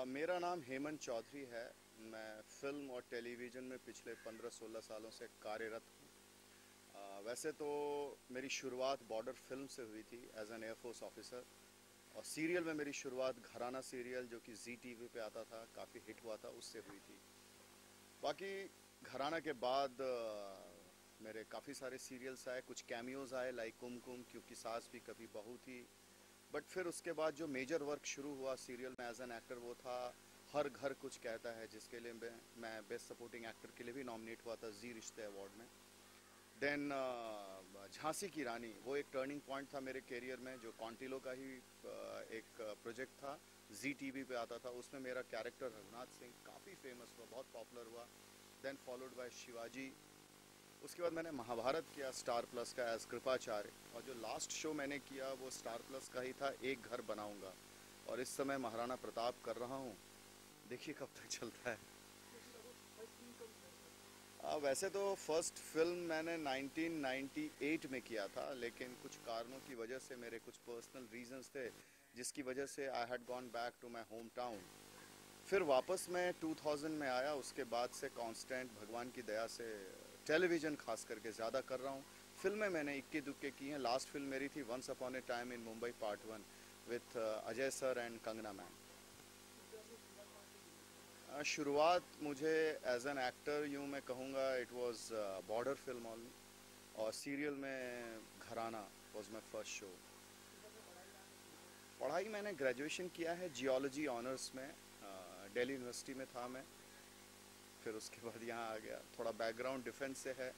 मेरा नाम हेमंत चौधरी है। मैं फ़िल्म और टेलीविज़न में पिछले 15-16 सालों से कार्यरत हूँ। वैसे तो मेरी शुरुआत बॉर्डर फिल्म से हुई थी एज एन एयरफोर्स ऑफिसर, और सीरियल में मेरी शुरुआत घराना सीरियल जो कि जी टीवी पे आता था, काफ़ी हिट हुआ था, उससे हुई थी। बाकी घराना के बाद मेरे काफ़ी सारे सीरियल्स आए, कुछ कैमियोज़ आए लाइक कुमकुम, क्योंकि सास भी कभी बहू थी। बट फिर उसके बाद जो मेजर वर्क शुरू हुआ सीरियल में एज एन एक्टर, वो था हर घर कुछ कहता है, जिसके लिए मैं बेस्ट सपोर्टिंग एक्टर के लिए भी नॉमिनेट हुआ था जी रिश्ते अवार्ड में। देन झांसी की रानी, वो एक टर्निंग पॉइंट था मेरे करियर में, जो कॉन्टिलो का ही एक प्रोजेक्ट था, जी टीवी पे आता था। उसमें मेरा कैरेक्टर रघुनाथ सिंह काफ़ी फेमस हुआ, बहुत पॉपुलर हुआ। Then followed by Shivaji. उसके बाद मैंने महाभारत किया स्टार प्लस का एज कृपाचार्य, और जो लास्ट शो मैंने किया वो स्टार प्लस का ही था, एक घर बनाऊंगा। और इस समय महाराणा प्रताप कर रहा हूँ, देखिए कब तक चलता है। वैसे तो फर्स्ट फिल्म मैंने 1998 में किया था, लेकिन कुछ कारणों की वजह से, मेरे कुछ पर्सनल रीजंस थे जिसकी वजह से I had gone back to my home town. फिर वापस मैं 2000 में आया, उसके बाद से कांस्टेंट भगवान की दया से टेलीविज़न खास करके ज़्यादा कर रहा हूँ। फिल्में मैंने इक्के दुक्के की हैं। लास्ट फिल्म मेरी थी once upon a time in Mumbai part 1 with Ajay sir and Kangana ma'am. शुरुआत मुझे एज एन एक्टर, यूँ मैं कहूँगा, it was Border film on, और सीरियल में Gharana was my first show. पढ़ाई मैंने ग्रेजुएशन किया है जियोलॉजी ऑनर्स में, दिल्ली यूनिवर्सिटी में था मैं। फिर उसके बाद यहाँ आ गया। थोड़ा बैकग्राउंड डिफेंस से है,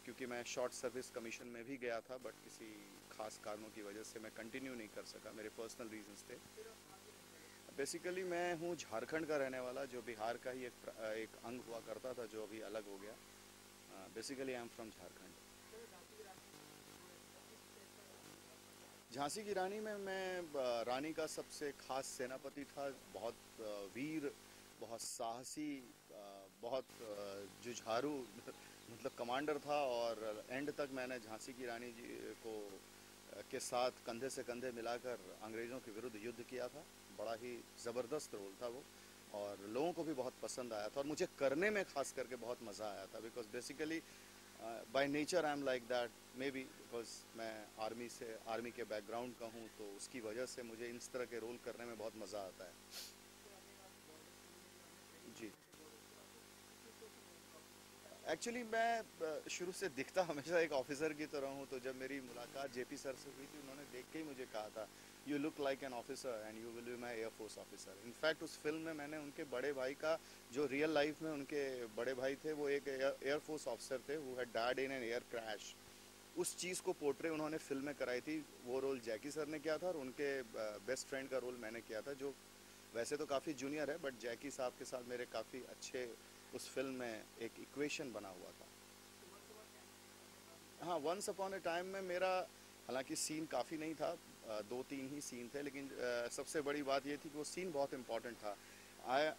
क्योंकि मैं शॉर्ट सर्विस कमीशन में भी गया था, बट किसी खास कारणों की वजह से मैं कंटिन्यू नहीं कर सका, मेरे पर्सनल रीजंस थे। बेसिकली मैं हूँ झारखंड का रहने वाला, जो बिहार का ही एक अंग हुआ करता था, जो अभी अलग हो गया। Basically I am from Jharkhand. Jhansi की रानी में मैं रानी का सबसे खास सेनापति था। बहुत वीर, बहुत साहसी, बहुत जुझारू मतलब कमांडर था। और एंड तक मैंने झांसी की रानी जी को के साथ कंधे से कंधे मिलाकर अंग्रेज़ों के विरुद्ध युद्ध किया था। बड़ा ही ज़बरदस्त रोल था वो, और लोगों को भी बहुत पसंद आया था, और मुझे करने में खास करके बहुत मज़ा आया था। Because basically by nature I am like that, may be because मैं आर्मी के बैकग्राउंड का हूँ, तो उसकी वजह से मुझे इस तरह के रोल करने में बहुत मज़ा आता है। जी, एक्चुअली मैं शुरू से दिखता हमेशा एक ऑफिसर की तरह हूँ। तो जब मेरी मुलाकात जेपी सर से हुई थी, उन्होंने देख के ही मुझे कहा था, you look like an officer and you will be my air force officer. In fact उस फिल्म में मैंने उनके बड़े भाई का, जो रियल लाइफ में उनके बड़े भाई थे, वो एक एयरफोर्स ऑफिसर थे who had died in an air crash. उस चीज़ को पोर्ट्रे उन्होंने फिल्म में कराई थी। वो रोल जैकी सर ने किया था, और उनके बेस्ट फ्रेंड का रोल मैंने किया था, जो वैसे तो काफ़ी जूनियर है, बट जैकी साहब के साथ मेरे काफ़ी अच्छे उस फिल्म में एक इक्वेशन बना हुआ था। हाँ, वंस अपॉन ए टाइम में मेरा, हालांकि सीन काफ़ी नहीं था, दो तीन ही सीन थे, लेकिन सबसे बड़ी बात ये थी कि वो सीन बहुत इंपॉर्टेंट था।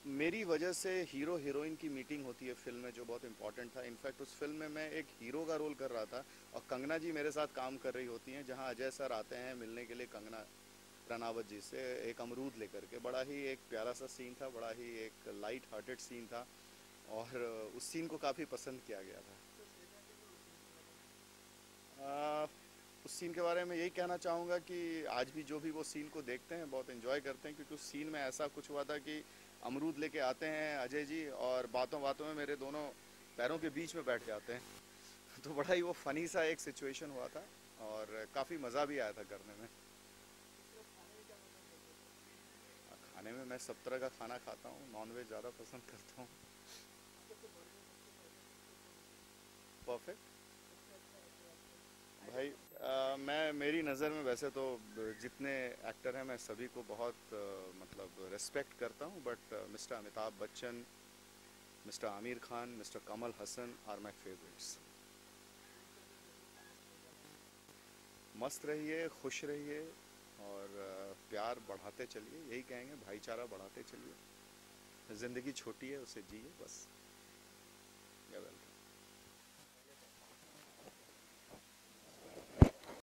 मेरी वजह से हीरो हीरोइन की मीटिंग होती है फिल्म में, जो बहुत इंपॉर्टेंट था। इनफैक्ट उस फिल्म में मैं एक हीरो का रोल कर रहा था, और कंगना जी मेरे साथ काम कर रही होती हैं, जहाँ अजय सर आते हैं मिलने के लिए कंगना रनावत जी से, एक अमरूद लेकर के। बड़ा ही एक प्यारा सा सीन था, बड़ा ही एक लाइट हार्टेड सीन था, और उस सीन को काफ़ी पसंद किया गया था। आ, उस सीन के बारे में यही कहना चाहूँगा कि आज भी जो भी वो सीन को देखते हैं, बहुत एंजॉय करते हैं, क्योंकि उस सीन में ऐसा कुछ हुआ था कि अमरूद लेके आते हैं अजय जी, और बातों बातों में मेरे दोनों पैरों के बीच में बैठ जाते हैं। तो बड़ा ही वो फनी सा एक सिचुएशन हुआ था, और काफ़ी मज़ा भी आया था करने में। खाने में मैं सब तरह का खाना खाता हूँ, नॉन वेज ज़्यादा पसंद करता हूँ। परफेक्ट। भाई मैं, मेरी नज़र में वैसे तो जितने एक्टर हैं, मैं सभी को बहुत मतलब रिस्पेक्ट करता हूँ, but mister Amitabh Bachchan, mister Aamir Khan, mister Kamal Haasan are my favourites. मस्त रहिए, खुश रहिए, और प्यार बढ़ाते चलिए, यही कहेंगे, भाईचारा बढ़ाते चलिए। ज़िंदगी छोटी है, उसे जिए बस।